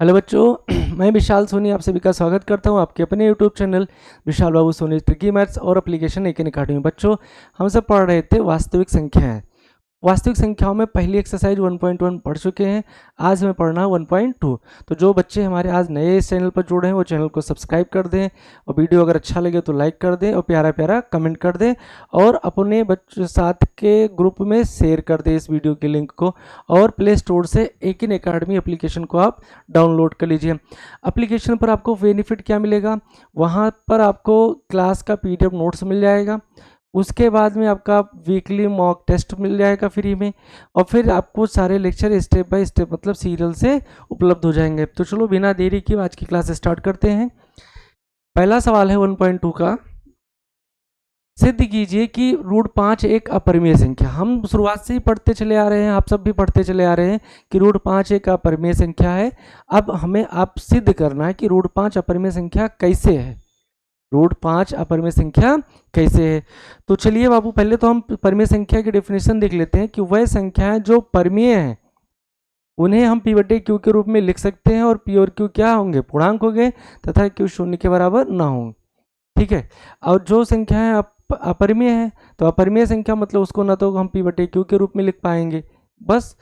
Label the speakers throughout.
Speaker 1: Hello बच्चों, मैं विशाल सोनी आप सभी का स्वागत करता हूं आपके अपने यूट्यूब चैनल विशाल बाबू सोनी ट्रिकी मैथ्स और एप्लीकेशन एक अकेडमी। बच्चों, हम सब पढ़ रहे थे वास्तविक संख्याएं। वास्तविक संख्याओं में पहली एक्सरसाइज 1.1 पढ़ चुके हैं। आज हमें पढ़ना है 1.2। तो जो बच्चे हमारे आज नए इस चैनल पर जुड़े हैं वो चैनल को सब्सक्राइब कर दें, और वीडियो अगर अच्छा लगे तो लाइक कर दें और प्यारा प्यारा कमेंट कर दें, और अपने बच्चों साथ के ग्रुप में शेयर कर दें इस वीडियो के लिंक को। और प्ले स्टोर से एक इन अकेडमी एप्लीकेशन को आप डाउनलोड कर लीजिए। एप्लीकेशन पर आपको बेनिफिट क्या मिलेगा, वहाँ पर आपको क्लास का PDF नोट्स मिल जाएगा। उसके बाद में आपका वीकली मॉक टेस्ट मिल जाएगा फ्री में, और फिर आपको सारे लेक्चर स्टेप बाय स्टेप मतलब सीरियल से उपलब्ध हो जाएंगे। तो चलो बिना देरी के आज की क्लास स्टार्ट करते हैं। पहला सवाल है 1.2 का, सिद्ध कीजिए कि √5 एक अपरिमेय संख्या। हम शुरुआत से ही पढ़ते चले आ रहे हैं, आप सब भी पढ़ते चले आ रहे हैं कि √5 एक अपरिमेय संख्या है। अब हमें आप सिद्ध करना है कि √5 अपरिमेय संख्या कैसे है, √5 अपरिमेय संख्या कैसे है। तो चलिए बाबू, पहले तो हम परिमेय संख्या की डेफिनेशन देख लेते हैं कि वह संख्याएं जो परिमेय हैं उन्हें हम P/Q के रूप में लिख सकते हैं, और P और Q क्या होंगे, पूर्णांक होंगे, तथा Q शून्य के बराबर ना हो। ठीक है। और जो संख्याएं अपरिमेय है, तो अपरिमेय संख्या मतलब उसको ना तो हम P/Q के रूप में लिख पाएंगे बस।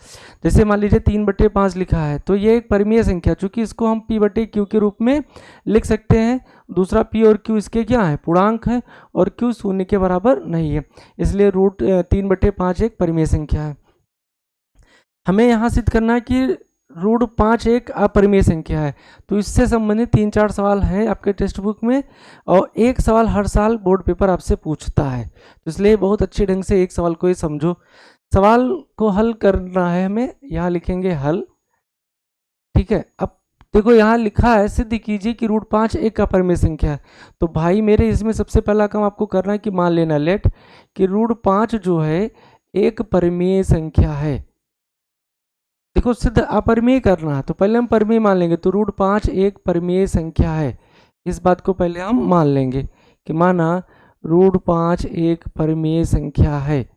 Speaker 1: जैसे मान लीजिए 3/5 लिखा है, तो ये एक परिमेय संख्या, चूंकि इसको हम P/Q के रूप में लिख सकते हैं। दूसरा P और Q इसके क्या है, पूर्णांक है, और Q शून्य के बराबर नहीं है, इसलिए 3/5 एक परिमेय संख्या है। हमें यहाँ सिद्ध करना है कि √5 एक अपरिमेय संख्या है। तो इससे संबंधित 3-4 सवाल हैं आपके टेक्स्ट बुक में, और एक सवाल हर साल बोर्ड पेपर आपसे पूछता है, तो इसलिए बहुत अच्छे ढंग से एक सवाल को ही समझो। सवाल को हल करना है हमें, यहाँ लिखेंगे हल। ठीक है। अब देखो यहाँ लिखा है सिद्ध कीजिए कि √5 एक अपरिमेय संख्या है। तो भाई मेरे इसमें सबसे पहला काम आपको करना है कि मान लेना लेट कि √5 जो है एक परिमेय संख्या है। देखो सिद्ध अपरिमेय करना है तो पहले हम परिमेय मान लेंगे, तो √5 एक परिमेय संख्या है। इस बात को पहले हम मान लेंगे कि माना √5 एक परिमेय संख्या है।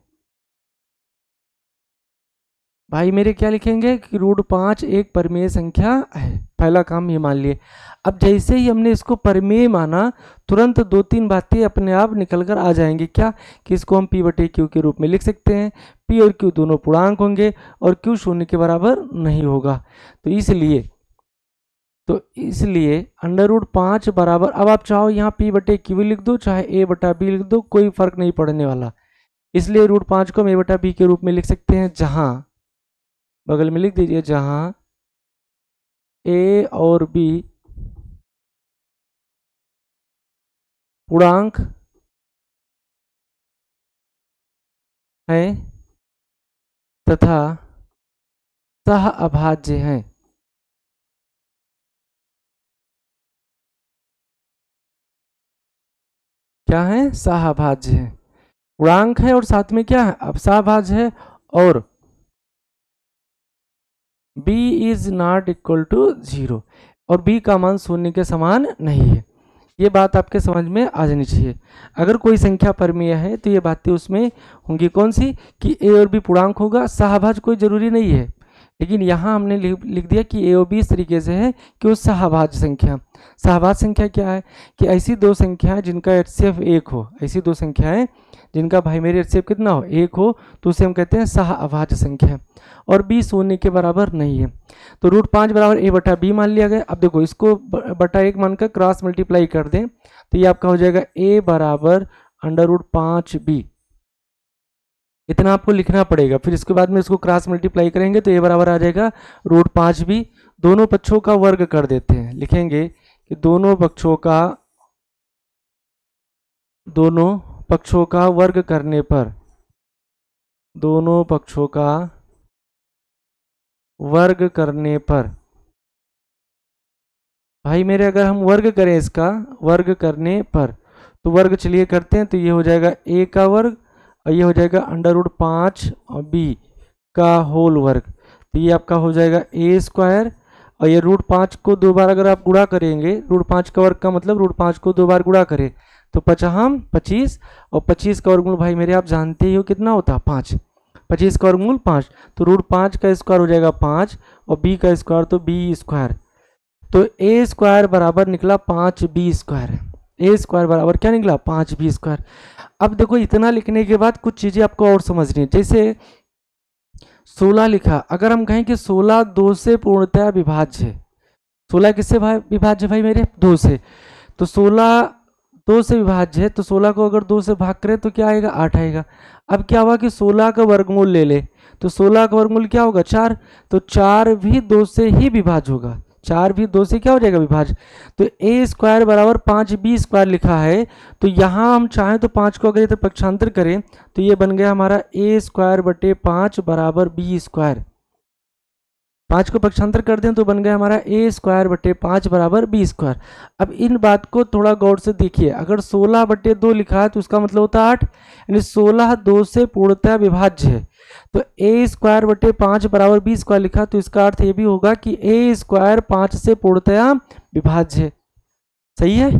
Speaker 1: भाई मेरे क्या लिखेंगे कि √5 एक परिमेय संख्या है, पहला काम ये मान लिए। अब जैसे ही हमने इसको परिमेय माना, तुरंत 2-3 बातें अपने आप निकल कर आ जाएंगी। क्या कि इसको हम P/Q के रूप में लिख सकते हैं, P और Q दोनों पूर्णांक होंगे, और Q शून्य के बराबर नहीं होगा। तो इसलिए √5 बराबर, अब आप चाहो यहाँ P/Q लिख दो, चाहे A/B लिख दो, कोई फर्क नहीं पड़ने वाला। इसलिए √5 को हम A/B के रूप में लिख सकते हैं, जहां बगल में लिख दीजिए जहां A और B पूर्णांक हैं तथा सह अभाज्य हैं। क्या है, सहअभाज्य है। पूर्णांक है और साथ में क्या है, अब सहअभाज्य है, और b is not equal to 0, और b का मान शून्य के समान नहीं है। ये बात आपके समझ में आ जानी चाहिए। अगर कोई संख्या परिमेय है तो ये बातें उसमें होंगी, कौन सी, कि a और b पूर्णांक होगा। सहअभाज्य कोई जरूरी नहीं है, लेकिन यहाँ हमने लिख दिया कि a और b इस तरीके से है कि वो सहअभाज्य संख्या। सहअभाज्य संख्या क्या है कि ऐसी दो संख्याएं जिनका HCF 1 हो, ऐसी दो संख्याएं जिनका भाई मेरे HCF कितना हो, 1 हो, तो उसे हम कहते हैं सहअभाज्य संख्या, और b शून्य के बराबर नहीं है। तो √5 बराबर A/B मान लिया गया। अब देखो इसको बटा 1 मानकर क्रॉस मल्टीप्लाई कर दें, तो ये आपका हो जाएगा A बराबर √5B। इतना आपको लिखना पड़ेगा, फिर इसके बाद में इसको क्रॉस मल्टीप्लाई करेंगे तो A बराबर आ जाएगा √5B। दोनों पक्षों का वर्ग कर देते हैं, लिखेंगे कि दोनों पक्षों का वर्ग करने पर, दोनों पक्षों का वर्ग करने पर, भाई मेरे अगर हम वर्ग करें, इसका वर्ग करने पर, तो वर्ग चलिए करते हैं, तो ये हो जाएगा A का वर्ग, और ये हो जाएगा √5 और B का होल वर्ग, तो ये आपका हो जाएगा A²। और ये √5 को 2 बार अगर आप गुणा करेंगे, √5 का वर्ग का मतलब √5 को 2 बार गुणा करें तो 25, और 25 का वर्गमूल भाई मेरे आप जानते ही हो कितना होता है, 5। 25 का वर्गमूल 5, तो √5 का स्क्वायर हो जाएगा 5, और B का स्क्वायर तो B²। तो ए स्क्वायर बराबर निकला 5b²। ए स्क्वायर बराबर क्या निकला 5b²। अब देखो इतना लिखने के बाद कुछ चीज़ें आपको और समझनी है। जैसे 16 लिखा, अगर हम कहें कि 16 2 से पूर्णतः विभाज्य है, 16 किससे विभाज्य भाई मेरे 2 से, तो 16 2 से विभाज्य है, तो 16 को अगर 2 से भाग करें तो क्या आएगा 8 आएगा। अब क्या हुआ कि 16 का वर्गमूल ले ले, तो 16 का वर्गमूल क्या होगा 4, तो 4 भी 2 से ही विभाज्य होगा, 4 भी 2 से क्या हो जाएगा विभाज्य। तो ए स्क्वायर बराबर 5b² लिखा है, तो यहाँ हम चाहें तो 5 को अगर इधर पक्षांतर करें तो ये बन गया हमारा ए स्क्वायर बटे 5 बराबर b²। 5 को पक्षांतर कर दें तो बन गया हमारा ए स्क्वायर बटे 5 बराबर b²। अब इन बात को थोड़ा गौर से देखिए, अगर 16 बटे 2 लिखा है तो उसका मतलब होता है 8, यानी 16 2 से पूर्णतः विभाज्य है। तो ए स्क्वायर बटे 5 बराबर b² लिखा, तो इसका अर्थ ये भी होगा कि ए स्क्वायर 5 से पूर्णतः विभाज्य है। सही है।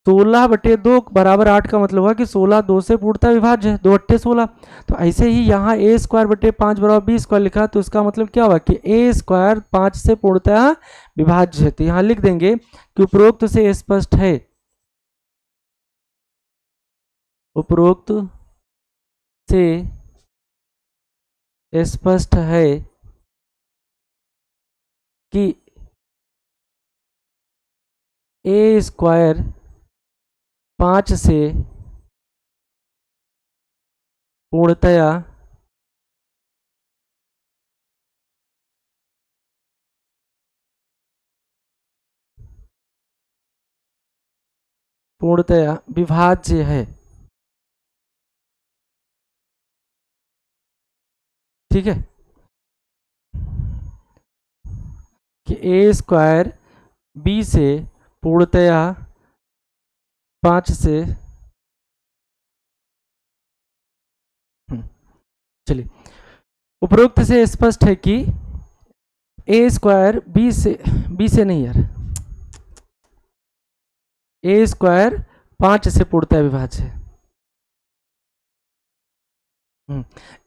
Speaker 1: 16 बटे 2 बराबर 8 का मतलब हुआ कि 16 2 से पूर्णतः विभाज्य है, 2 अट्ठे 16। तो ऐसे ही यहाँ ए स्क्वायर बटे 5 बराबर b² लिखा, तो इसका मतलब क्या हुआ कि ए स्क्वायर 5 से पूर्णतः विभाज्य है। तो यहाँ लिख देंगे कि उपरोक्त से स्पष्ट है, उपरोक्त से स्पष्ट है कि ए स्क्वायर 5 से पूर्णतया विभाज्य है। ठीक है, कि ए स्क्वायर बी से पूर्णतया 5 से चलिए, उपरोक्त से स्पष्ट है कि ए स्क्वायर बी से नहीं यार, ए स्क्वायर 5 से पूर्णतः विभाज्य है।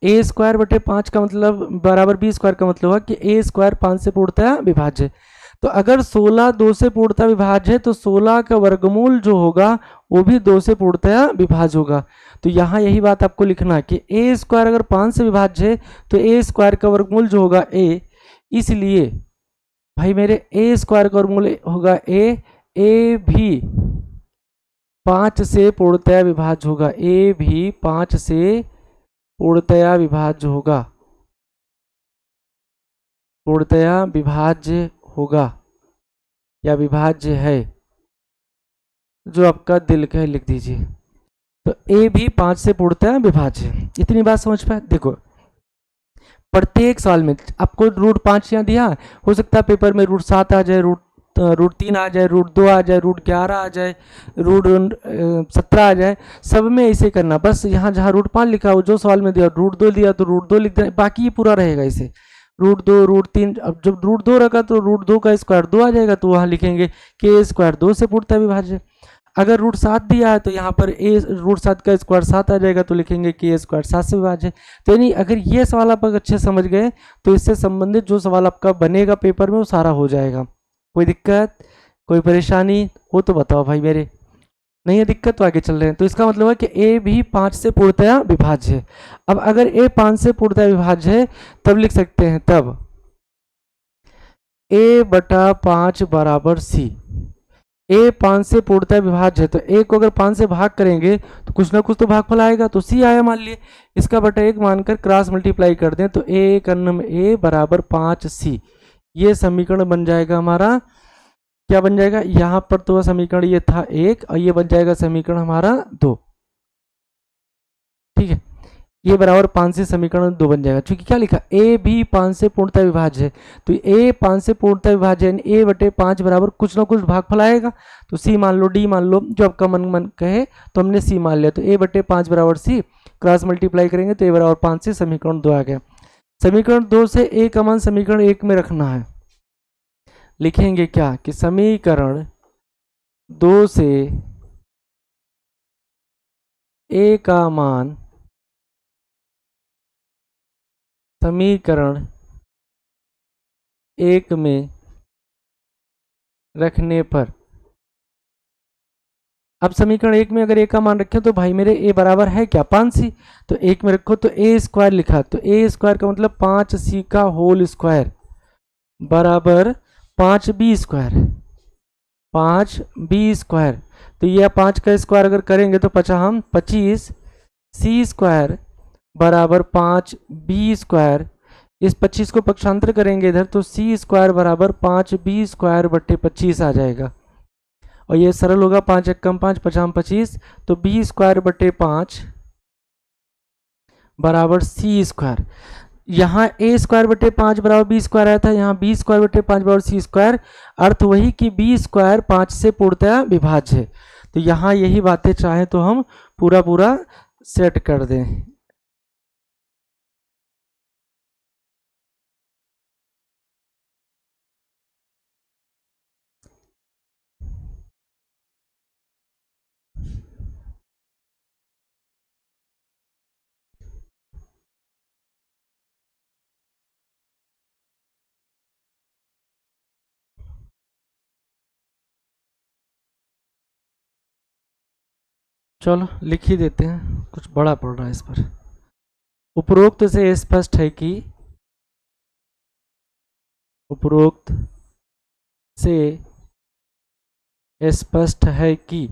Speaker 1: ए स्क्वायर बटे 5 का मतलब बराबर बी स्क्वायर का मतलब हुआ कि ए स्क्वायर 5 से पूर्णतः विभाज्य है। तो अगर 16 2 से पूर्णतः विभाज्य है तो 16 का वर्गमूल जो होगा वो भी 2 से पूर्णतः विभाज्य होगा। तो यहाँ यही बात आपको लिखना कि ए स्क्वायर अगर 5 से विभाज्य है तो ए स्क्वायर का वर्गमूल जो होगा ए, इसलिए भाई मेरे ए स्क्वायर का वर्गमूल होगा ए भी 5 से पूर्णतः विभाज्य होगा, ए भी 5 से पूर्णतया विभाज्य होगा, पूर्णतया विभाज्य होगा या विभाज्य है, जो आपका दिल का है लिख दीजिए। तो ए भी 5 से पूर्णतया विभाज्य है। इतनी बात समझ पाए। देखो प्रत्येक साल में आपको रूट 5 यहाँ दिया, हो सकता है पेपर में रूट 7 आ जाए, रूट 3 आ जाए, रूट 2 आ जाए, रूट 11 आ जाए, रूट 17 आ जाए, सब में ऐसे करना। बस यहाँ जहाँ रूट 5 लिखा हो जो सवाल में दिया रूट 2 दिया तो रूट 2 लिख देना, बाकी ये पूरा रहेगा इसे रूट 2 रूट 3। अब जब रूट 2 रखा तो रूट 2 का स्क्वायर 2 आ जाएगा, तो वहाँ लिखेंगे कि ए स्क्वायर 2 से पूर्णतः विभाज्य। अगर रूट 7 दिया है तो यहाँ पर ए रूट 7 का स्क्वायर 7 आ जाएगा, तो लिखेंगे कि ए स्क्वायर 7 से विभाज्य। तो यानी अगर ये सवाल आप अच्छे समझ गए तो इससे संबंधित जो सवाल आपका बनेगा पेपर में वो सारा हो जाएगा। कोई दिक्कत कोई परेशानी हो तो बताओ भाई मेरे, नहीं है दिक्कत तो आगे चल रहे हैं। तो इसका मतलब है कि ए भी 5 से पूर्णतया विभाज्य है। अब अगर ए 5 से पूर्णतया विभाज्य है तब लिख सकते हैं, तब ए बटा 5 बराबर सी। ए 5 से पूर्णतः विभाज्य है तो ए को अगर 5 से भाग करेंगे तो कुछ ना कुछ तो भागफल आएगा, तो सी आया मान लिए, इसका बटा 1 मानकर क्रॉस मल्टीप्लाई कर दें तो ए कर्नम ए बराबर 5c। ये समीकरण बन जाएगा हमारा, क्या बन जाएगा, यहाँ पर तो समीकरण ये था 1 और ये बन जाएगा समीकरण हमारा 2। ठीक है, ये बराबर 5 से समीकरण 2 बन जाएगा, क्योंकि क्या लिखा ए भी 5 से पूर्णतः विभाज्य है। तो ए 5 से पूर्णतः विभाज्य है, ए बटे 5 बराबर कुछ ना कुछ भागफल आएगा, तो सी मान लो डी मान लो, जो आपका मन कहे, तो हमने सी मान लिया। तो ए बटे 5 बराबर सी, क्रॉस मल्टीप्लाई करेंगे तो ए बराबर 5 से समीकरण 2 आ गया। समीकरण 2 से ए का मान समीकरण 1 में रखना है। लिखेंगे क्या कि समीकरण 2 से ए का मान समीकरण 1 में रखने पर, अब समीकरण एक में अगर ए का मान रखें तो भाई मेरे ए बराबर है क्या 5c, तो एक में रखो तो ए स्क्वायर लिखा, तो ए स्क्वायर का मतलब 5c का होल स्क्वायर बराबर 5b स्क्वायर, 5b स्क्वायर। तो ये 5 का स्क्वायर अगर करेंगे तो पचा हम 25c स्क्वायर बराबर 5b स्क्वायर। इस 25 को पक्षांतर करेंगे इधर तो c स्क्वायर बराबर 5b स्क्वायर बट्टे 25 आ जाएगा, और ये सरल होगा 5 एक कम 5 पचाम 25, तो b स्क्वायर बट्टे 5 बराबर c स्क्वायर। यहाँ a स्क्वायर बटे 5 बराबर बी स्क्वायर आया था, यहाँ b स्क्वायर बटे 5 बराबर c स्क्वायर, अर्थ वही कि b स्क्वायर 5 से पूर्णतया विभाज्य है। तो यहाँ यही बातें चाहे तो हम पूरा पूरा सेट कर दें। चलो लिख ही देते हैं, कुछ बड़ा पड़ रहा है इस पर। उपरोक्त से स्पष्ट है कि, उपरोक्त से स्पष्ट है कि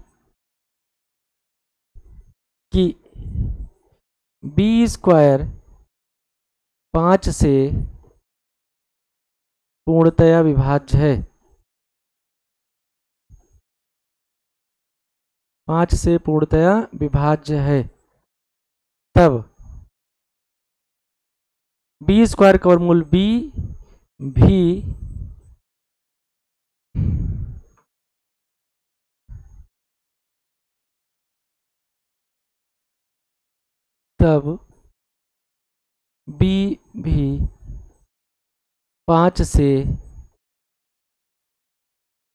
Speaker 1: b स्क्वायर 5 से पूर्णतया विभाज्य है, 5 से पूर्णतया विभाज्य है, तब b स्क्वायर का वर्गमूल b भी तब b भी 5 से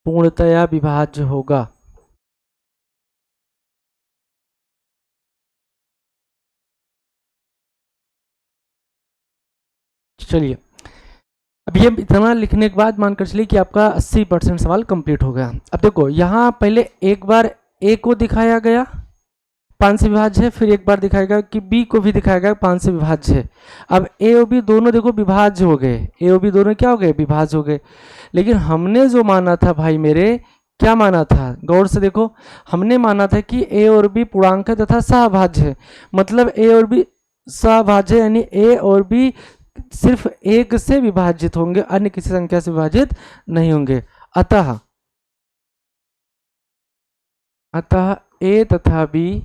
Speaker 1: पूर्णतया विभाज्य होगा। चलिए अब ये इतना लिखने के बाद मानकर चलिए कि आपका 80% सवाल कंप्लीट हो गया। अब देखो यहाँ पहले एक बार ए को दिखाया गया 5 से विभाज्य है, फिर एक बार दिखाएगा कि बी को भी दिखाया गया 5 से विभाज्य है। अब ए और बी दोनों देखो विभाज्य हो गए, ए और बी दोनों क्या हो गए विभाज्य हो गए। लेकिन हमने जो माना था भाई मेरे, क्या माना था गौर से देखो, हमने माना था कि ए और बी पूर्णांक है तथा सहभाज्य है, मतलब ए और बी सहभाज्य है, यानी ए और बी सिर्फ एक से विभाजित होंगे, अन्य किसी संख्या से विभाजित नहीं होंगे। अतः ए तथा बी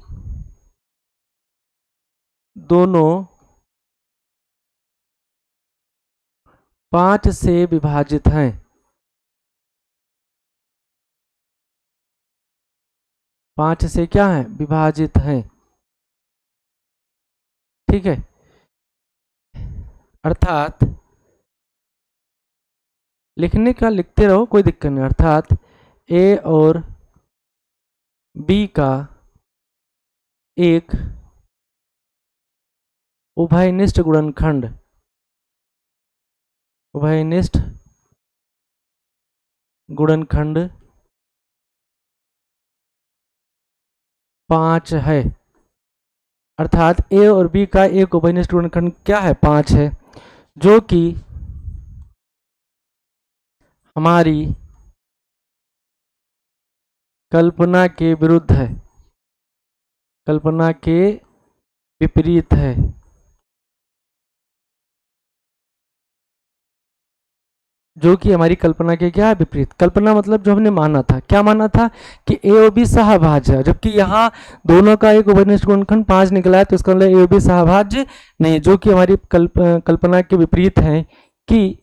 Speaker 1: दोनों 5 से विभाजित हैं। पांच से क्या है विभाजित हैं, ठीक है। अर्थात लिखने का लिखते रहो कोई दिक्कत नहीं, अर्थात ए और बी का एक उभयनिष्ठ गुणनखंड, उभयनिष्ठ गुणनखंड 5 है। अर्थात ए और बी का एक उभयनिष्ठ गुणनखंड क्या है 5 है, जो कि हमारी कल्पना के विरुद्ध है, कल्पना के विपरीत है। जो कि हमारी कल्पना के क्या है विपरीत, कल्पना मतलब जो हमने माना था, क्या माना था कि ए और बी सहभाज्य है, जबकि यहाँ दोनों का एक उभयनिष्ठ गुणनखंड 5 निकला है, तो इसका मतलब ए और बी सहभाज्य नहीं, जो कि हमारी कल्पना के विपरीत है कि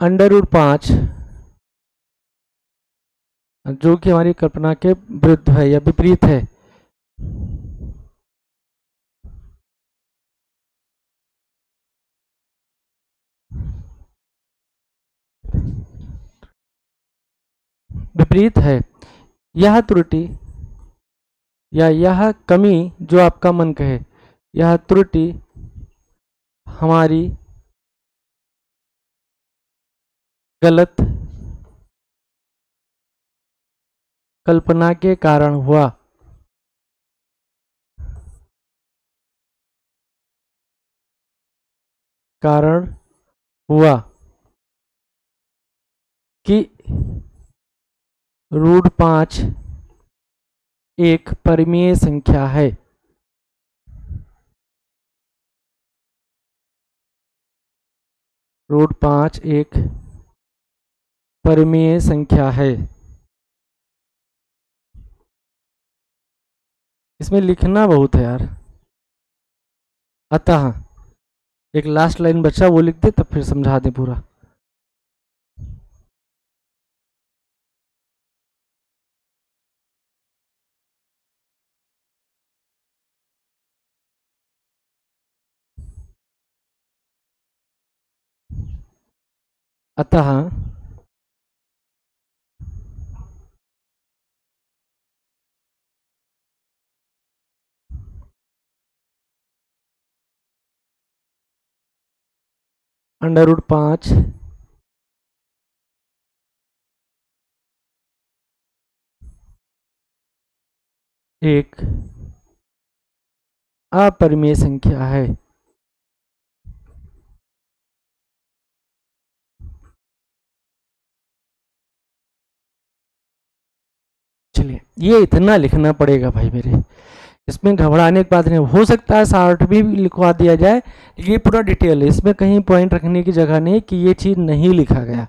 Speaker 1: √5 जो कि हमारी कल्पना के विरुद्ध है या विपरीत है, विपरीत है। यह त्रुटि या यह कमी जो आपका मन कहे, यह त्रुटि हमारी गलत कल्पना के कारण हुआ। कि √5 एक परिमेय संख्या है। √5 एक परिमेय संख्या है। इसमें लिखना बहुत है यार। अतः एक लास्ट लाइन बचा, वो लिख दे तब फिर समझा दे पूरा। अतः √5 एक अपरिमेय संख्या है। चलिए, ये इतना लिखना पड़ेगा भाई मेरे, इसमें घबराने की बात नहीं। हो सकता है 60 भी लिखवा दिया जाए, ये पूरा डिटेल है, इसमें कहीं पॉइंट रखने की जगह नहीं कि ये चीज़ नहीं लिखा गया।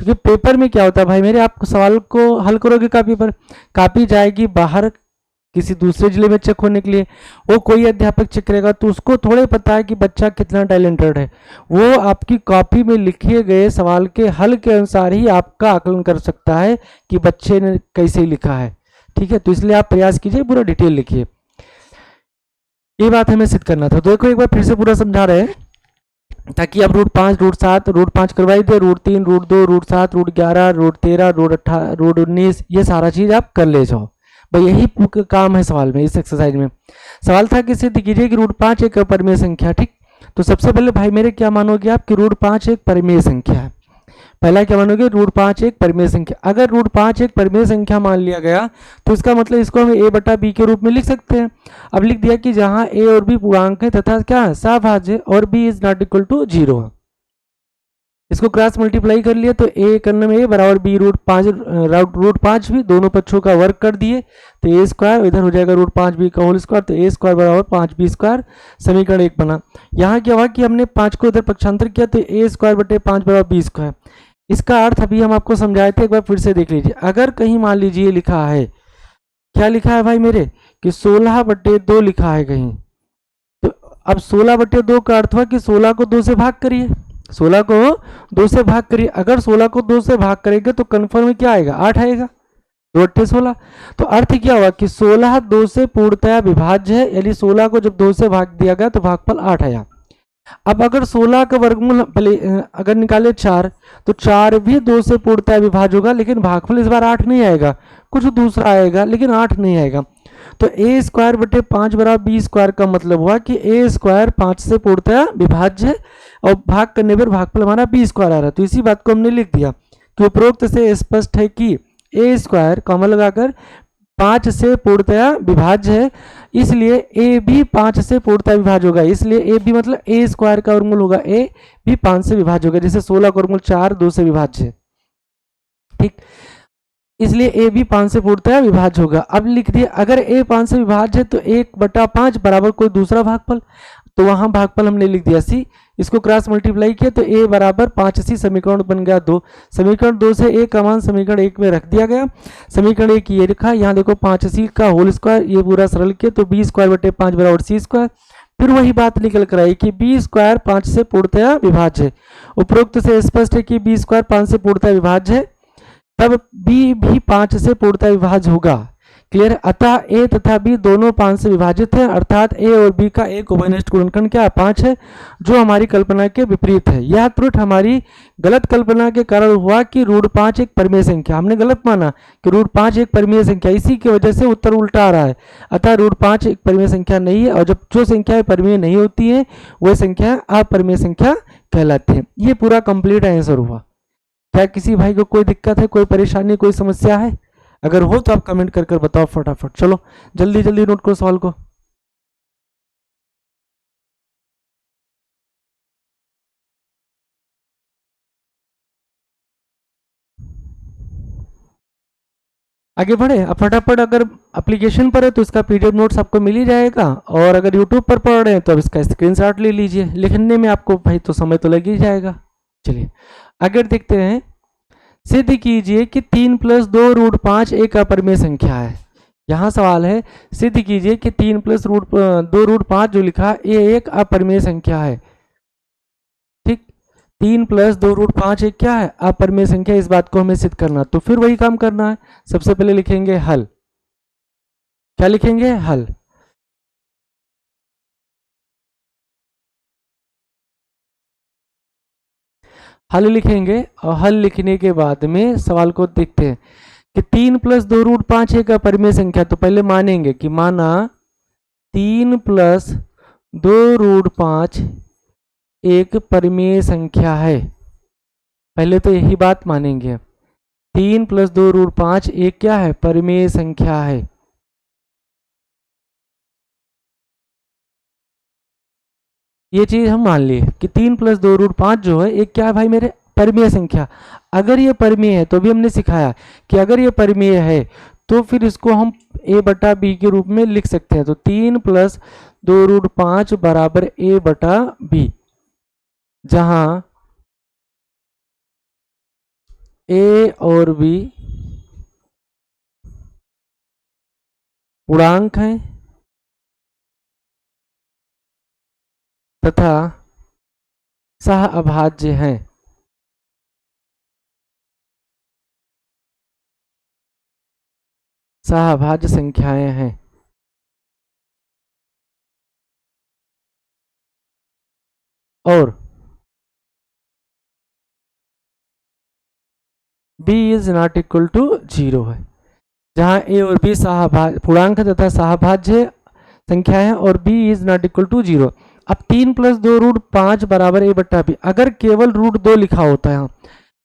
Speaker 1: क्योंकि पेपर में क्या होता है भाई मेरे, आप सवाल को हल करोगे कापी पर, कापी जाएगी बाहर किसी दूसरे जिले में चेक होने के लिए, वो कोई अध्यापक चेक करेगा तो उसको थोड़े पता है कि बच्चा कितना टैलेंटेड है। वो आपकी कॉपी में लिखे गए सवाल के हल के अनुसार ही आपका आकलन कर सकता है कि बच्चे ने कैसे लिखा है। ठीक है, तो इसलिए आप प्रयास कीजिए, पूरा डिटेल लिखिए। ये बात हमें सिद्ध करना था। देखो एक बार फिर से पूरा समझा रहे हैं, ताकि आप √5, √7, √5 करवाई दे, √3, √2, √7, √11, √13, √18, √19, ये सारा चीज आप कर ले जाओ भाई। यही काम है सवाल में, इस एक्सरसाइज में। सवाल था कि सिद्ध कीजिए कि √5 एक अपरिमेय संख्या। ठीक, तो सबसे पहले भाई मेरे क्या मानोगे आप कि √5 एक परिमेय संख्या है। पहला क्या मानोगे, √5 एक परिमेय संख्या। अगर √5 एक परिमेय संख्या मान लिया गया तो इसका मतलब इसको हम a/b के रूप में लिख सकते हैं। अब लिख दिया कि जहां a और b पूर्णांक है तथा क्या है, सभाज्य, और b is not equal to 0। इसको क्रॉस मल्टीप्लाई कर लिया तो a करने में a बराबर b √5 भी दोनों पक्षों का वर्ग कर दिए तो a स्क्वायर, इधर हो जाएगा √5b का होल स्क्वायर, तो a स्क्वायर बराबर 5b स्क्वायर, समीकरण 1 बना। यहाँ क्या हुआ कि हमने 5 को इधर पक्षांतर किया तो a स्क्वायर बटे 5 बराबर b स्क्वायर। इसका अर्थ अभी हम आपको समझाए थे, एक बार फिर से देख लीजिए। अगर कहीं मान लीजिए लिखा है, क्या लिखा है भाई मेरे कि 16/2 लिखा है कहीं, तो अब 16/2 का अर्थ हुआ कि 16 को 2 से भाग करिए, 16 को 2 से भाग करिए। अगर 16 को 2 से भाग करेंगे तो कन्फर्म में क्या आएगा, 8 आएगा, 2 8 16। तो अर्थ क्या हुआ कि 16 2 से पूर्णतया विभाज्य है, यानी 16 को जब 2 से भाग दिया गया तो भागफल 8 आया। अब अगर 16 का वर्गमूल अगर निकाले 4 तो 4 भी 2 से पूर्णतया विभाज्य होगा, लेकिन भागफल इस बार 8 नहीं आएगा, कुछ दूसरा आएगा, लेकिन 8 नहीं आएगा। तो a स्क्वायर बटे 5 बराबर b स्क्वायर का मतलब हुआ कि a स्क्वायर 5 से पूर्णतया विभाज्य है और भाग करने पर भागफल हमारा b स्क्वायर आ रहा है। तो इसी बात को हमने लिख दिया कि उपरोक्त से स्पष्ट है कि a स्क्वायर कॉमा लगाकर 5 से पूर्णतया विभाज्य है, इसलिए a भी 5 से पूर्णतया विभाज्य होगा। इसलिए a भी मतलब a स्क्वायर का वर्गमूल होगा, a भी 5 से विभाज्य होगा, जैसे 16 का वर्गमूल 4 2 से विभाज्य है। ठीक, इसलिए a भी 5 से पूर्णतया विभाज्य होगा। अब लिख दिए अगर a 5 से विभाज्य है तो 1/5 बराबर कोई दूसरा भागफल, तो वहां भागफल हमने लिख दिया c। इसको क्रॉस मल्टीप्लाई किया तो a बराबर 5c, समीकरण बन गया 2। समीकरण 2 से a का मान समीकरण 1 में रख दिया गया। समीकरण 1 ये लिखा, यहाँ देखो 5c का होल स्क्वायर, ये पूरा सरल किया तो b स्क्वायर बटे 5 बराबर c स्क्वायर। फिर वही बात निकल कर आई कि b स्क्वायर 5 से पूर्णतया विभाज्य है। उपरोक्त से स्पष्ट है कि b स्क्वायर 5 से पूर्णतया विभाज्य है, तब b भी 5 से पूर्णतया विभाज्य होगा, क्लियर। अतः ए तथा बी दोनों 5 से विभाजित हैं, अर्थात ए और बी का एक उभयनिष्ठ गुणनखंड क्या है 5 है, जो हमारी कल्पना के विपरीत है। यह त्रुटि हमारी गलत कल्पना के कारण हुआ कि √5 एक परिमेय संख्या, हमने गलत माना कि √5 एक परिमेय संख्या, इसी की वजह से उत्तर उल्टा आ रहा है। अतः √5 एक परिमेय संख्या नहीं है, और जब जो संख्याएं परिमेय नहीं होती हैं वह संख्या अपरिमेय संख्या कहलाती है। ये पूरा कंप्लीट आंसर हुआ। क्या किसी भाई को कोई दिक्कत है, कोई परेशानी, कोई समस्या है? अगर हो तो आप कमेंट कर कर बताओ फटाफट। चलो जल्दी जल्दी नोट करो सवाल को। आगे बढ़े अब फटाफट। अगर एप्लीकेशन पर है तो इसका पीडीएफ नोट्स आपको मिल ही जाएगा, और अगर यूट्यूब पर पढ़ रहे हैं तो अब इसका स्क्रीनशॉट ले लीजिए। लिखने में आपको भाई तो समय तो लग ही जाएगा। चलिए आगे देखते हैं। सिद्ध कीजिए कि 3 + 2 √5 एक अपरिमेय संख्या है। यहाँ सवाल है, सिद्ध कीजिए कि 3 + 2 √5 जो लिखा ये एक अपरिमेय संख्या है। ठीक, 3 + 2 √5 एक क्या है अपरिमेय संख्या, इस बात को हमें सिद्ध करना। तो फिर वही काम करना है, सबसे पहले लिखेंगे हल। क्या लिखेंगे? हल। हल लिखेंगे, और हल लिखने के बाद में सवाल को देखते हैं कि 3 + 2 √5 एक अपरिमेय संख्या। तो पहले मानेंगे कि माना 3 + 2 √5 एक परिमेय संख्या है। पहले तो यही बात मानेंगे, 3 + 2 √5 एक क्या है परिमेय संख्या है। ये चीज हम मान लिए कि 3 + 2 √5 जो है एक क्या है भाई मेरे परिमेय संख्या। अगर ये परिमेय है तो भी हमने सिखाया कि अगर ये परिमेय है तो फिर इसको हम a/b के रूप में लिख सकते हैं। तो 3 + 2 √5 बराबर a/b, जहां a और b पूर्णांक हैं तथा सह अभाज्य हैं। सह अभाज्य संख्याएं हैं। और b is not equal to 0 है, जहां a और b सहभाज्य पूर्णांक तथा सहभाज्य संख्या है, और b is not equal to 0। अब 3 + 2 √5 बराबर a/b, अगर केवल √2 लिखा होता है,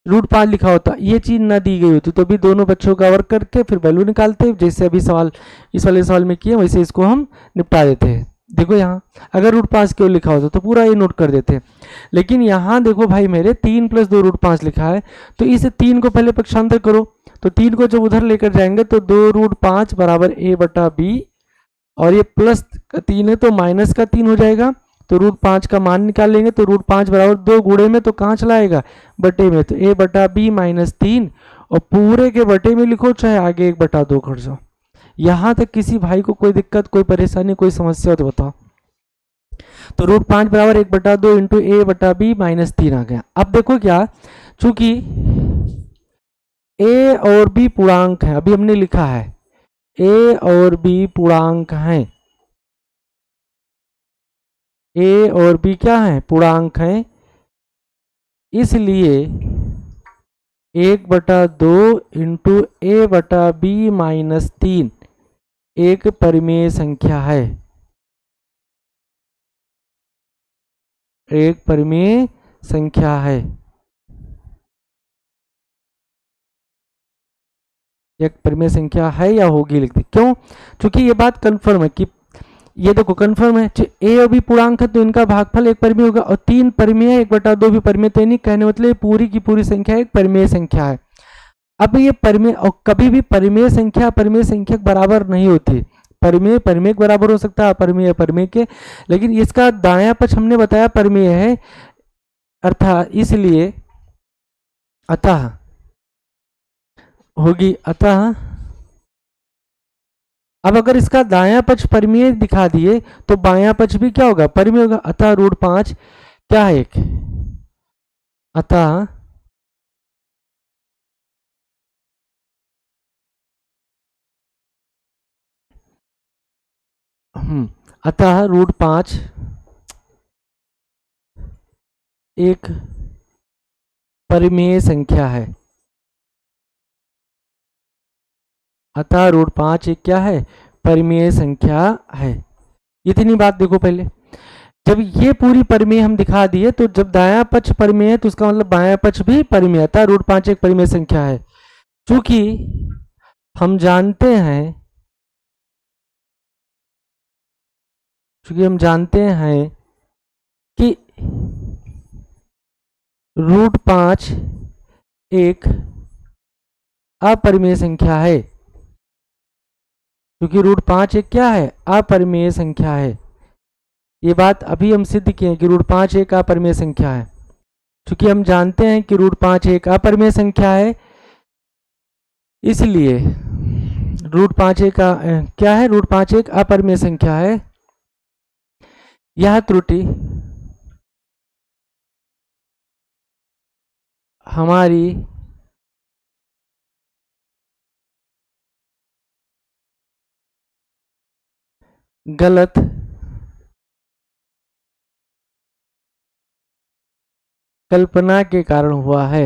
Speaker 1: √5 लिखा होता, ये चीज ना दी गई होती, तो भी दोनों बच्चों का वर्क करके फिर वैल्यू निकालते, जैसे अभी सवाल इस वाले सवाल में किए वैसे इसको हम निपटा देते हैं। देखो यहाँ अगर √5 क्यों लिखा होता तो पूरा ये नोट कर देते, लेकिन यहाँ देखो भाई मेरे 3 + 2 √5 लिखा है, तो इस 3 को पहले पक्षांतर करो। तो 3 को जब उधर लेकर जाएंगे तो 2 √5 बराबर a/b, और ये प्लस का 3 है तो माइनस का 3 हो जाएगा। तो √5 का मान निकाल लेंगे, तो √5 बराबर 2 गुणे में तो कहाँ चला आएगा बटे में, तो a/b -3, और पूरे के बटे में लिखो चाहे आगे 1/2 कर जाओ। यहाँ तक किसी भाई को कोई दिक्कत, कोई परेशानी, कोई समस्या हो तो बताओ। तो √5 बराबर 1/2 इंटू a/b -3 आ गया। अब देखो क्या, चूंकि a और b पूर्णांक है, अभी हमने लिखा है a और b पूर्णांक हैं, a और b क्या है पूर्णांक हैं, इसलिए 1/2 इंटू a/b -3 एक परिमेय संख्या है, एक परिमेय संख्या है। एक परिमेय संख्या है या होगी लिखते, क्यों? क्योंकि ये बात कंफर्म है कि ये देखो कंफर्म है, ए और बी पूर्णांक है तो इनका भागफल एक परिमेय होगा, और 3 परिमेय 1/2 भी परिमेय, तो नहीं कहने मतलब पूरी की पूरी संख्या एक परिमेय संख्या है। अब ये परिमेय, और कभी भी परिमेय संख्या बराबर नहीं होती, परिमेय परिमेय के बराबर हो सकता है, अपरिमेय अपरिमेय के, लेकिन इसका दायां पक्ष हमने बताया परिमेय है, अर्थात इसलिए अतः होगी। अतः अब अगर इसका दायां पक्ष परिमेय दिखा दिए तो बायां पक्ष भी क्या होगा परिमेय होगा। अतः √5 क्या है एक, अतः अतः √5 एक परिमेय संख्या है। अतः √5 एक क्या है? परिमेय संख्या है। इतनी बात देखो पहले। जब ये पूरी परिमेय हम दिखा दिए तो जब दायां पक्ष परिमेय है तो उसका मतलब बायां पक्ष भी परिमेय। अतः √5 एक परिमेय संख्या है। चूंकि हम जानते हैं कि √5 एक अपरिमेय संख्या है। क्योंकि √5 एक क्या है? अपरिमेय संख्या है। ये बात अभी हम सिद्ध किए हैं कि √5 एक अपरिमेय संख्या है। क्योंकि हम जानते हैं कि √5 एक अपरिमेय संख्या है, इसलिए √5 एक क्या है? √5 एक अपरिमेय संख्या है। यह त्रुटि हमारी गलत कल्पना के कारण हुआ है।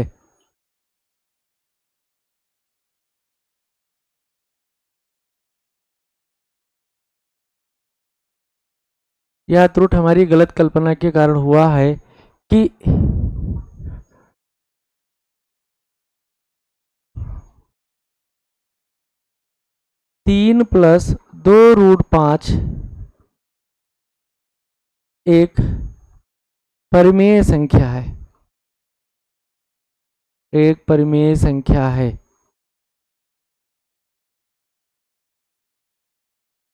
Speaker 1: यह त्रुटि हमारी गलत कल्पना के कारण हुआ है कि 3 + 2√5 एक परिमेय संख्या है। एक परिमेय संख्या है।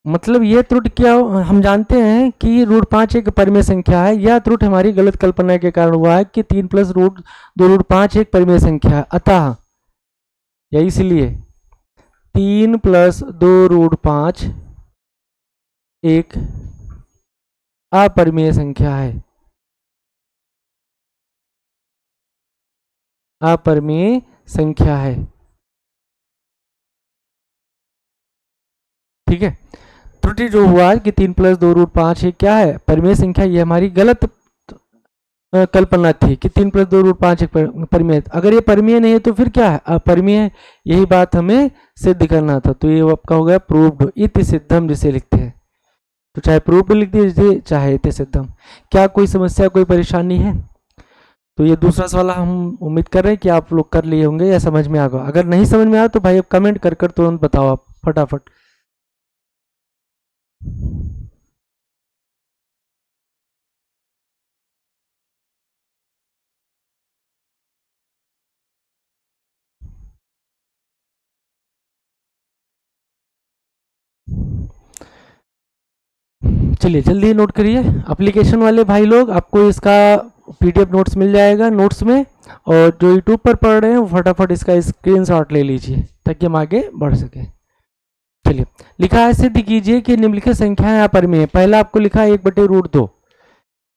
Speaker 1: मतलब ये त्रुटि क्या हम जानते हैं कि √5 एक परिमेय संख्या है। यह त्रुटि हमारी गलत कल्पना के कारण हुआ है कि 3 + 2√5 एक परिमेय संख्या है। अतः या इसलिए 3 + 2√5 एक अपरिमेय संख्या है। अपरिमेय संख्या है। ठीक है। त्रुटि जो हुआ कि 3 + 2√5 ये क्या है? परिमेय संख्या। ये हमारी गलत कल्पना थी कि 3 + 2√5 एक परिमेय। अगर ये परिमेय नहीं है तो फिर क्या है? अपरिमेय। यही बात हमें सिद्ध करना था। तो ये आपका हो गया प्रूव्ड। इति सिद्धम जिसे लिखते हैं, तो चाहे प्रूव्ड लिख दीजिए चाहे इति सिद्धम। क्या कोई समस्या, कोई परेशानी है? तो ये दूसरा सवाल हम उम्मीद कर रहे हैं कि आप लोग कर लिए होंगे या समझ में आ गया। अगर नहीं समझ में आया तो भाई अब कमेंट कर कर तुरंत बताओ आप फटाफट। चलिए जल्दी नोट करिए। एप्लीकेशन वाले भाई लोग, आपको इसका पीडीएफ नोट्स मिल जाएगा नोट्स में। और जो यूट्यूब पर पढ़ रहे हैं वो फटाफट इसका स्क्रीनशॉट ले लीजिए ताकि हम आगे बढ़ सके। चलिए लिखा है, सिद्ध कीजिए कि निम्नलिखित संख्याएं अपरिमेय है। पहला आपको लिखा है 1/√2।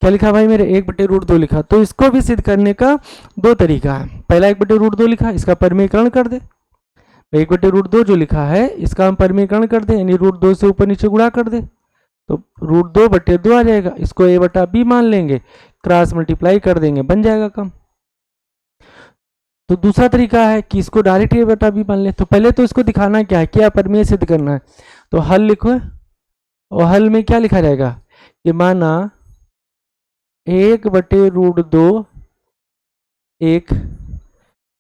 Speaker 1: क्या लिखा भाई मेरे? 1/√2 लिखा। तो इसको भी सिद्ध करने का दो तरीका है। पहला 1/√2 लिखा, इसका परिमेयकरण कर दे। 1/√2 जो लिखा है इसका हम परिमेयकरण कर दे, यानी √2 से ऊपर नीचे गुणा कर दे तो √2/2 आ जाएगा। इसको a/b मान लेंगे, क्रॉस मल्टीप्लाई कर देंगे, बन जाएगा काम। तो दूसरा तरीका है कि इसको डायरेक्ट a/b मान ले। तो पहले तो इसको दिखाना क्या है, क्या परिमेय सिद्ध करना है। तो हल लिखो, और हल में क्या लिखा जाएगा कि माना 1/√2 एक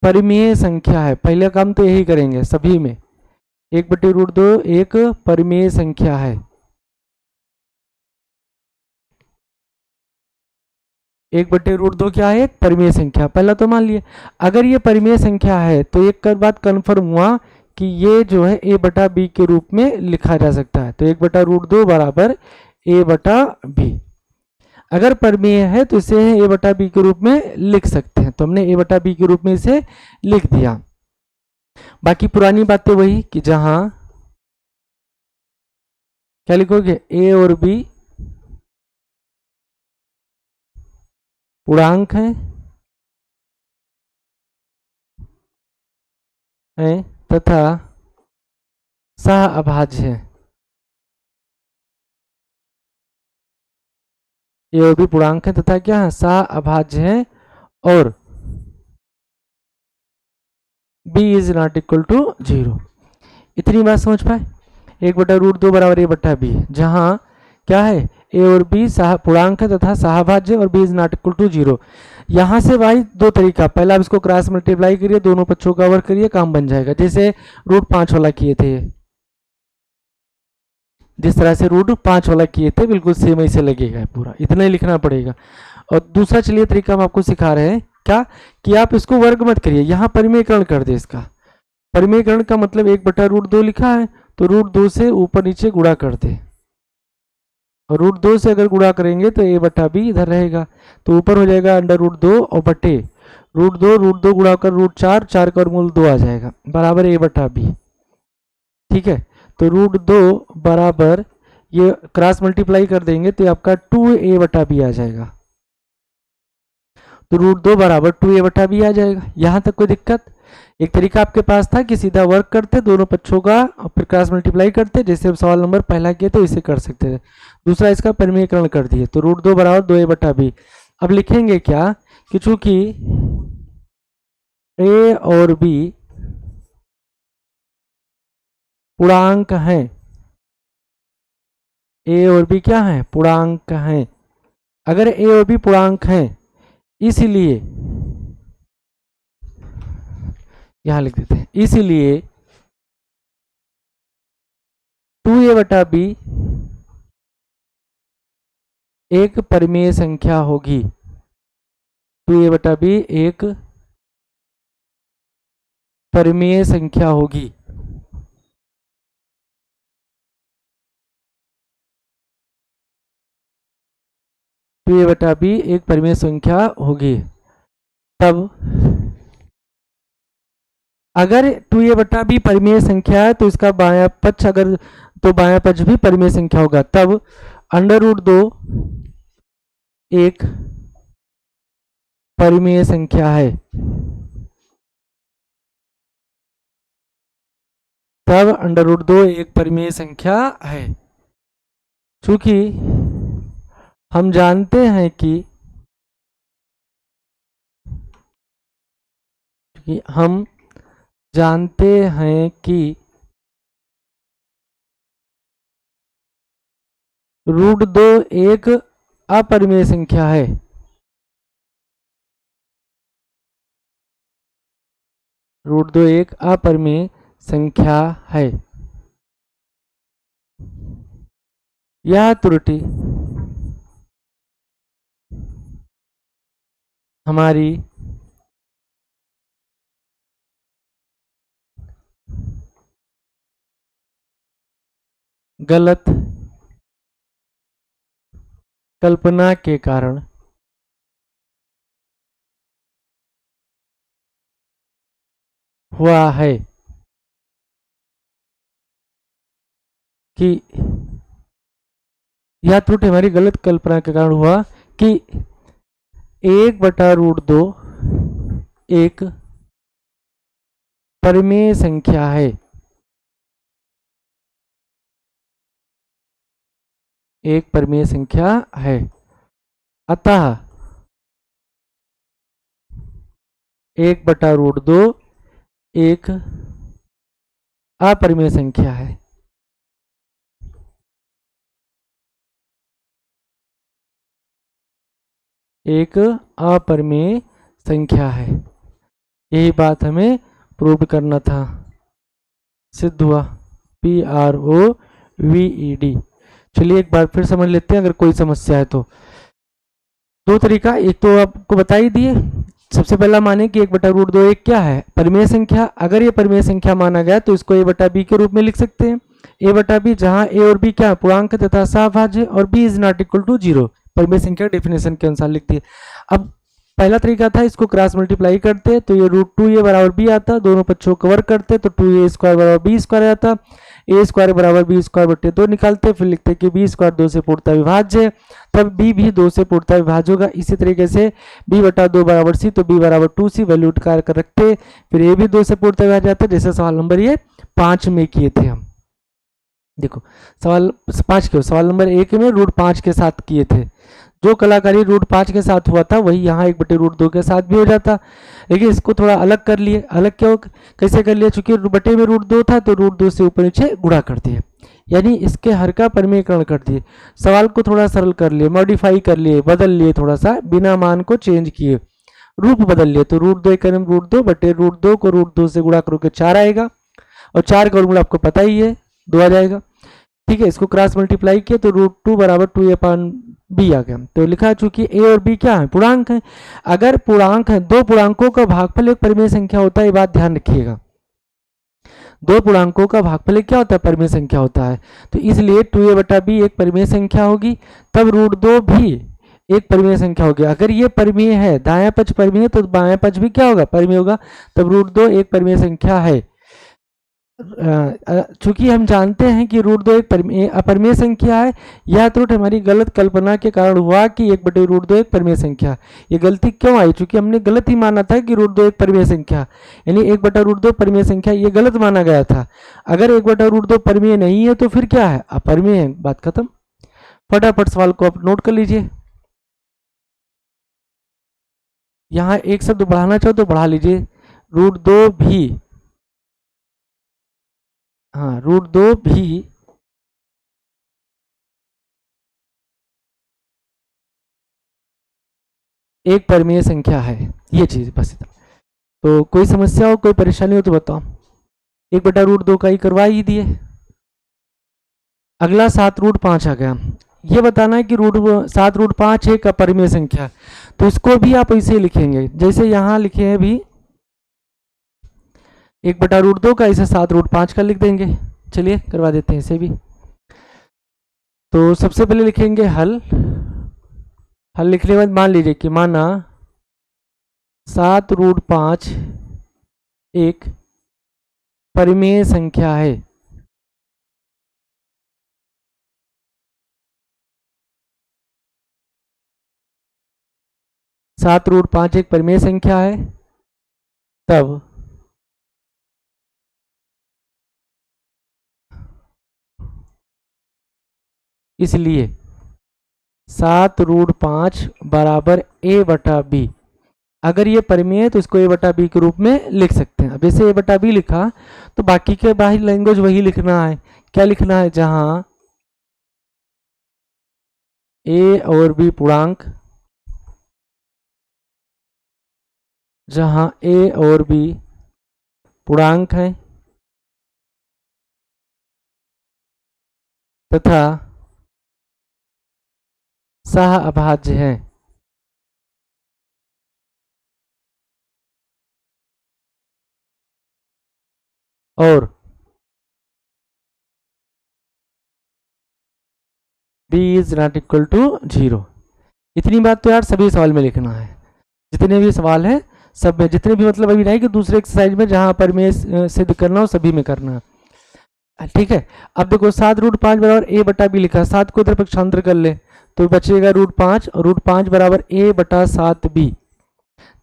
Speaker 1: परिमेय संख्या है। पहले काम तो यही करेंगे सभी में। 1/√2 एक परिमेय संख्या है। 1/√2 क्या है? एक परिमेय संख्या। पहला तो मान लिए। अगर ये परिमेय संख्या है तो एक बात कन्फर्म हुआ कि ये जो है a/b के रूप में लिखा जा सकता है। तो 1/√2 बराबर a/b। अगर परिमेय है तो इसे a/b के रूप में लिख सकते हैं। तो हमने a/b के रूप में इसे लिख दिया। बाकी पुरानी बातें वही कि जहां क्या लिखोगे, a और b पूर्णांक हैं तथा सह अभाज्य है। ए और बी पूर्णांक है तथा क्या है, सह अभाज्य है, और b is not equal to 0। इतनी बात समझ पाए। 1/√2 बराबर a बट्टा बी, जहां क्या है, ए और बी पूर्णांक है तथा सहभाज्य और b is not equal to 0। यहां से भाई दो तरीका, पहला आप इसको क्रॉस मल्टीप्लाई करिए, दोनों पक्षों का वर्ग करिए, काम बन जाएगा। जैसे √5 वाला किए थे, जिस तरह से √5 वाला किए थे बिल्कुल सेम ऐसे लगेगा पूरा, इतना ही लिखना पड़ेगा। और दूसरा चलिए तरीका हम आपको सिखा रहे हैं, क्या कि आप इसको वर्ग मत करिए, यहाँ परिमेयकरण कर दे। इसका परिमेयकरण का मतलब 1/√2 लिखा है तो √2 से ऊपर नीचे गुणा कर दे, और √2 से अगर गुणा करेंगे तो a बटा बी इधर रहेगा, तो ऊपर हो जाएगा √2 और बटे √2 गुणा कर √4, 4 का वर्गमूल 2 आ जाएगा, बराबर a बटा बी। ठीक है, तो √2 बराबर, ये क्रॉस मल्टीप्लाई कर देंगे तो आपका 2a बटा बी आ जाएगा, तो √2 बराबर 2a बटा बी आ जाएगा। यहां तक कोई दिक्कत? एक तरीका आपके पास था कि सीधा वर्क करते दोनों पक्षों का और फिर क्रॉस मल्टीप्लाई करते, जैसे सवाल नंबर पहला किए तो इसे कर सकते थे। दूसरा इसका परिमेयकरण कर दिए, तो √2 बराबर 2a बटा बी। अब लिखेंगे क्या कि चूंकि a और b पूर्णांक हैं, a और b क्या है, पूर्णांक हैं। अगर a और b पूर्णांक हैं, इसीलिए यहां लिख देते हैं, इसीलिए 2a बटा बी एक परिमेय संख्या होगी। 2a बटा बी एक परिमेय संख्या होगी। तो a बटा बी एक परिमेय संख्या होगी। तब अगर 2a बटा बी परिमेय संख्या है तो इसका बायां पक्ष, अगर तो बायां पक्ष भी परिमेय संख्या होगा, तब √2 एक परिमेय संख्या है। तब √2 एक परिमेय संख्या है। चूंकि हम जानते हैं कि हम जानते हैं कि √2 एक अपरिमेय संख्या है। √2 एक अपरिमेय संख्या है। यह त्रुटि हमारी गलत कल्पना के कारण हुआ है कि यह त्रुटि हमारी गलत कल्पना के कारण हुआ कि 1/√2 एक परिमेय संख्या है। एक परिमेय संख्या है, अतः 1/√2 एक अपरिमेय संख्या है। एक अपरिमेय संख्या है, यही बात हमें प्रूव करना था। सिद्ध हुआ, PROVED। चलिए एक बार फिर समझ लेते हैं अगर कोई समस्या है तो। दो तरीका, एक तो आपको बता ही दिए। सबसे पहला माने कि 1/√2 एक क्या है, परिमेय संख्या। अगर ये परिमेय संख्या माना गया तो इसको a बटा बी के रूप में लिख सकते हैं। a बटा बी, जहां a और b क्या पूर्णांक तथा सहभाज्य और b is not equal to 0, परिमेय संख्या डेफिनेशन के अनुसार लिख दिए। अब पहला तरीका था इसको क्रॉस मल्टीप्लाई करते तो ये √2a बराबर b आता, दोनों पक्षों को वर्ग करते तो 2a² बराबर b² आता, a² बराबर b² बटे 2 निकालते, फिर लिखते कि b² 2 से पूर्णतः विभाज्य, तब b भी 2 से पूर्णतः विभाज्य होगा। इसी तरीके से b बटा 2 बराबर c, तो b बराबर 2c वैल्यू कार्य कर रखते, फिर a भी 2 से पूर्णतः विभाज्य आता, जैसे सवाल नंबर ये 5 में किए थे हम। देखो सवाल 5 के, सवाल नंबर 1 में √5 के साथ किए थे, जो कलाकारी रूट 5 के साथ हुआ था वही यहाँ 1/√2 के साथ भी हो जाता। लेकिन इसको थोड़ा अलग कर लिए। अलग क्यों, कैसे कर लिया? चूंकि बटे में √2 था तो √2 से ऊपर नीचे गुणा कर दिए, यानी इसके हर का परिमेयकरण कर दिए। सवाल को थोड़ा सरल कर लिए, मॉडिफाई कर लिए, बदल लिए, थोड़ा सा बिना मान को चेंज किए, रूप बदल लिए। तो √2 √2 बटे √2 को √2 से गुणा करोगे 4 आएगा, और 4 का वर्गमूल आपको पता ही है 2 आ जाएगा। ठीक है, इसको क्रॉस मल्टीप्लाई किया तो √2 बराबर 2a/b आ गया। तो लिखा, चूंकि a और b क्या है? पूर्णांक है। अगर पूर्णांक है, दो पूर्णांकों का भागफल एक परिमेय संख्या होता है, ये बात ध्यान रखिएगा। दो पूर्णांकों का भागफल क्या होता है? परिमेय संख्या होता है। तो इसलिए 2a/b एक परिमेय संख्या होगी, तब √2 भी एक परिमेय संख्या होगी। अगर ये परिमेय है, दायां पक्ष परिमेय है, तो बायां पक्ष भी क्या होगा? परिमेय होगा। तब √2 एक परिमेय संख्या है। चूंकि हम जानते हैं कि √2 एक अपरिमेय संख्या है, यह त्रुटि हमारी गलत कल्पना के कारण हुआ कि 1/√2 एक परिमेय संख्या। ये गलती क्यों आई? चूंकि हमने गलत ही माना था कि √2 एक परिमेय संख्या, यानी 1/√2 परिमेय संख्या, ये गलत माना गया था। अगर 1/√2 परिमेय नहीं है तो फिर क्या है? अपरिमेय है, बात खत्म। फटाफट सवाल को आप नोट कर लीजिए। यहाँ एक शब्द बढ़ाना चाहो तो बढ़ा लीजिए, √2 भी, हाँ √2 भी एक परिमेय संख्या है। ये चीज बस इतना। तो कोई समस्या हो, कोई परेशानी हो तो बताओ। 1/√2 का ही करवा ही दिए। अगला 7√5 आ गया। ये बताना है कि 7√5 एक अपरिमेय संख्या, तो इसको भी आप ऐसे ही लिखेंगे जैसे यहाँ लिखे हैं भी, 1/√2 का इसे 7√5 का लिख देंगे। चलिए करवा देते हैं इसे भी। तो सबसे पहले लिखेंगे हल। हल लिखने के बाद मान लीजिए कि माना 7√5 एक परिमेय संख्या है। सात रूट पांच एक परिमेय संख्या है, तब इसलिए 7√5 बराबर a/b। अगर ये परिमेय है तो इसको a/b के रूप में लिख सकते हैं। अब जैसे a/b लिखा तो बाकी के बाहरी लैंग्वेज वही लिखना है। क्या लिखना है? जहां a और b पूर्णांक, जहां a और b पूर्णांक है तथा सह अभाज्य है, और b is not equal to 0। इतनी बात तो यार सभी सवाल में लिखना है। जितने भी सवाल है सब में, जितने भी मतलब अभी नहीं कि दूसरे एक्सरसाइज में जहां पर में सिद्ध करना हो सभी में करना है। ठीक है, अब देखो 7√5 बराबर a/b लिखा, 7 को इधर पक्षांतर कर ले तो बचेगा √5, और √5 बराबर a/7b।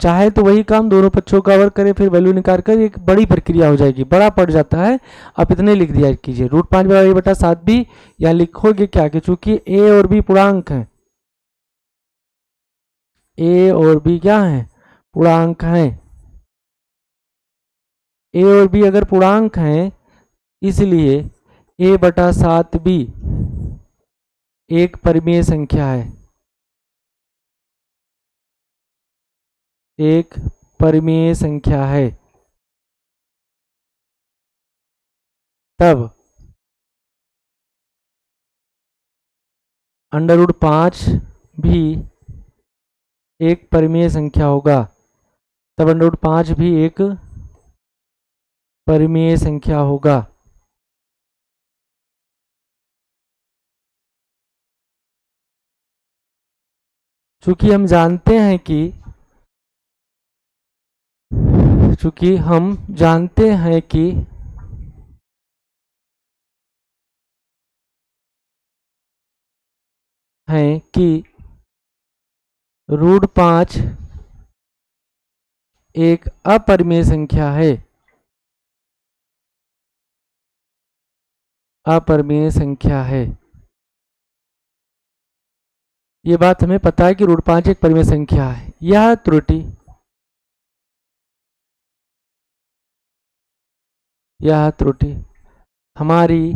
Speaker 1: चाहे तो वही काम दोनों पक्षों का वर्ग करें, फिर वैल्यू निकाल कर एक बड़ी प्रक्रिया हो जाएगी, बड़ा पड़ जाता है। आप इतने लिख दिया कीजिए, √5 बराबर a/7b। यहाँ लिखोगे क्या कि चूंकि a और b पूर्णांक हैं, a और b क्या है? पूर्णांक हैं। a और b अगर पूर्णांक हैं, इसलिए a/7b एक परिमेय संख्या है, एक परिमेय संख्या है। तब √5 भी एक परिमेय संख्या होगा, तब √5 भी एक परिमेय संख्या होगा। चूंकि हम जानते हैं कि √5 एक अपरिमेय संख्या है, अपरिमेय संख्या है, ये बात हमें पता है कि √5 एक परिमेय संख्या है। यह त्रुटि हमारी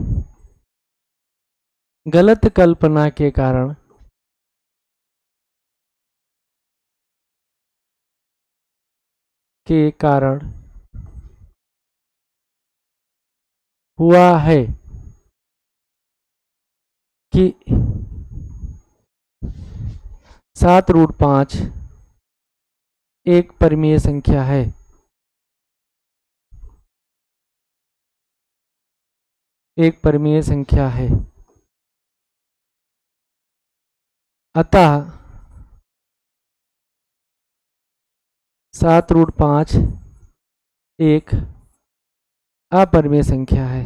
Speaker 1: गलत कल्पना के कारण हुआ है कि 7√5 एक परिमेय संख्या है। एक परिमेय संख्या है। अतः 7√5 एक अपरिमेय संख्या है।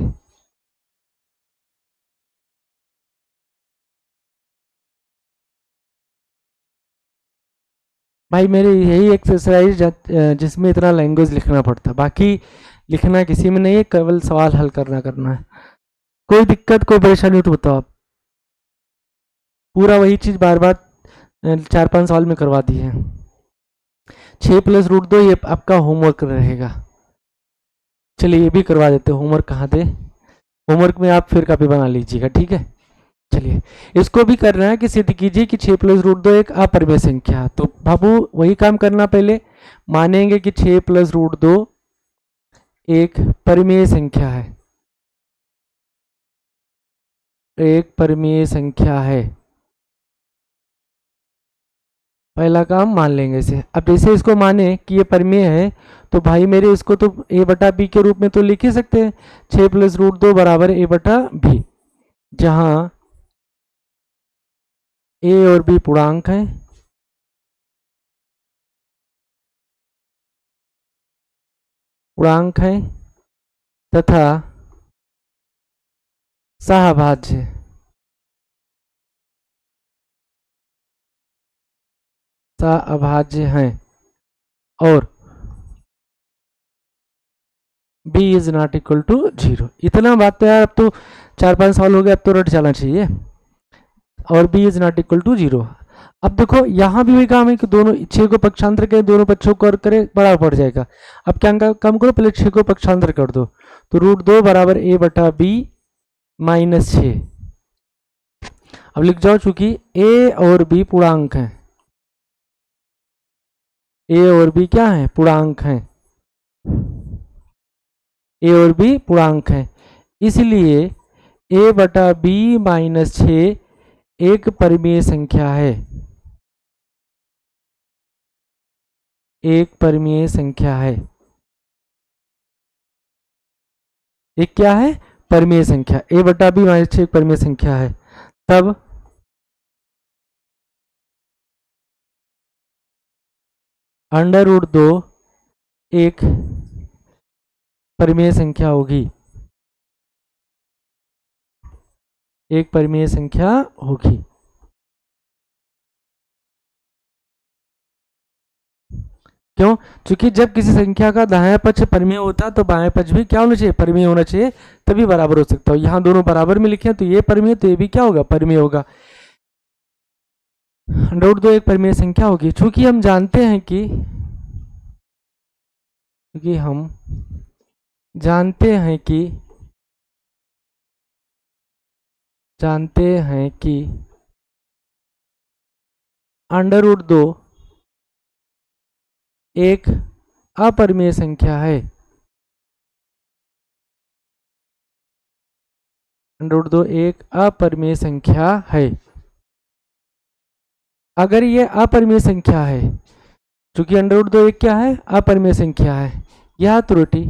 Speaker 1: भाई मेरी यही एक्सरसाइज जिसमें इतना लैंग्वेज लिखना पड़ता, बाकी लिखना किसी में नहीं है, केवल सवाल हल करना है। कोई दिक्कत कोई परेशानी हो तो बताओ आप। पूरा वही चीज बार बार 4-5 सवाल में करवा दी है। 6 + √2 ये आपका होमवर्क रहेगा। चलिए ये भी करवा देते, होमवर्क कहाँ थे, होमवर्क में आप फिर कॉपी बना लीजिएगा, ठीक है। चलिए इसको भी करना है कि सिद्ध कीजिए कि 6 + √2 एक अपरिमेय संख्या है। तो बाबू वही काम करना, पहले मानेंगे कि 6 + √2 एक परिमेय संख्या है। एक परिमेय संख्या है, पहला काम मान लेंगे इसे। अब जैसे इसको माने कि ये परिमेय है, तो भाई मेरे इसको तो a/b के रूप में तो लिख ही सकते हैं। 6 + √2 बराबर a/b, जहां a और b पूर्णांक है, तथा सहभाज्य हैं, और b is not equal to 0। इतना बात तो यार अब तो 4-5 साल हो गए, अब तो रट जाना चाहिए। और b is not equal to 0। अब देखो यहाँ भी वही काम है कि दोनों 6 को पक्षांतर करें, दोनों पक्षों को और करें, बड़ा पड़ जाएगा। अब क्या कम करो, पहले 6 को पक्षांतर कर दो, तो √2 बराबर a/b - 6। अब लिख जाओ, चूंकि a और b पूर्णांक हैं, a और b क्या है, पूर्णांक हैं, a और b पूर्णांक हैं, इसलिए a/b - 6 एक परिमेय संख्या है। एक परिमेय संख्या है। एक क्या है, परिमेय संख्या। a/b - 6 एक परिमेय संख्या है। तब √2 एक परिमेय संख्या होगी। एक परिमेय संख्या होगी। क्यों? क्योंकि जब किसी संख्या का दायां पक्ष परिमेय होता है तो बाएं पक्ष भी क्या होना चाहिए, परिमेय होना चाहिए, तभी बराबर हो सकता है। यहाँ दोनों बराबर में लिखे हैं, तो ये परिमेय, तो ये भी क्या होगा, परिमेय होगा। √2 एक परिमेय संख्या होगी। चूंकि हम जानते हैं कि √2 एक अपरिमेय संख्या है। √2 एक अपरिमेय संख्या है। अगर ये अपरिमेय संख्या है, चूंकि √2 एक क्या है, अपरिमेय संख्या है, यह त्रुटि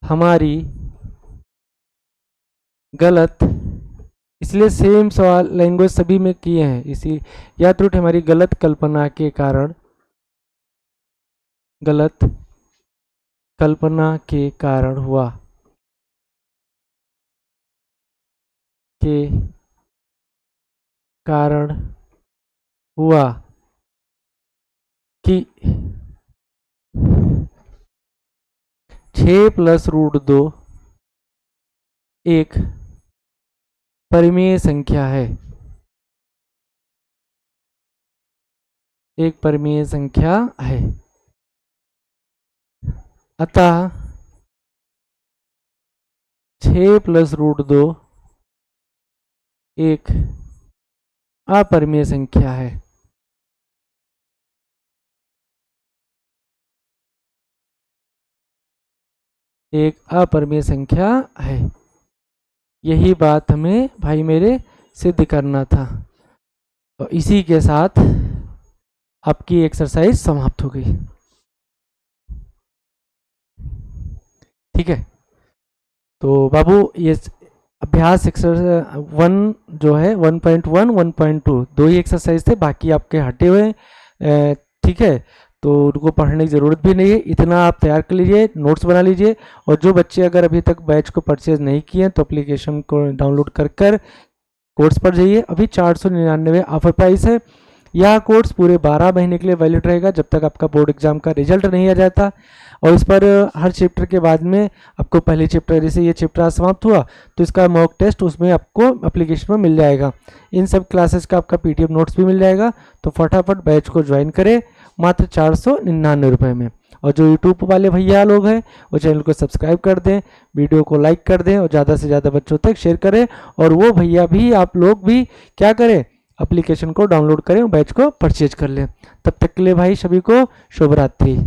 Speaker 1: हमारी गलत, इसलिए सेम सवाल लैंग्वेज सभी में किए हैं, इसी यह त्रुटि हमारी गलत कल्पना के कारण हुआ, कि 6 + √2 एक परिमेय संख्या है, एक परिमेय संख्या है। अतः 6 + √2 एक अपरिमेय संख्या है। एक अपरिमेय संख्या है। यही बात हमें भाई मेरे सिद्ध करना था। तो इसी के साथ आपकी एक्सरसाइज समाप्त हो गई। ठीक है, तो बाबू ये अभ्यास एक्सरसाइज 1 जो है 1.1 1.2 दो ही एक्सरसाइज थे, बाकी आपके हटे हुए। ठीक है, तो उनको पढ़ने की ज़रूरत भी नहीं है, इतना आप तैयार कर लीजिए, नोट्स बना लीजिए। और जो बच्चे अगर अभी तक बैच को परचेज नहीं किए तो एप्लीकेशन को डाउनलोड कर कोर्स पर जाइए। अभी 499 ऑफर प्राइस है। यह कोर्स पूरे 12 महीने के लिए वैलिड रहेगा, जब तक आपका बोर्ड एग्जाम का रिजल्ट नहीं आ जाता। और इस पर हर चैप्टर के बाद में आपको पहले चैप्टर, जैसे ये चैप्टर आज समाप्त हुआ तो इसका मॉक टेस्ट उसमें आपको एप्लीकेशन में मिल जाएगा। इन सब क्लासेस का आपका PDF नोट्स भी मिल जाएगा। तो फटाफट बैच को ज्वाइन करें मात्र 499 रुपये में। और जो यूट्यूब वाले भैया लोग हैं वो चैनल को सब्सक्राइब कर दें, वीडियो को लाइक कर दें और ज़्यादा से ज़्यादा बच्चों तक शेयर करें। और वो भैया भी, आप लोग भी क्या करें, एप्लीकेशन को डाउनलोड करें और बैच को परचेज कर लें। तब तक के लिए भाई सभी को शुभ रात्रि।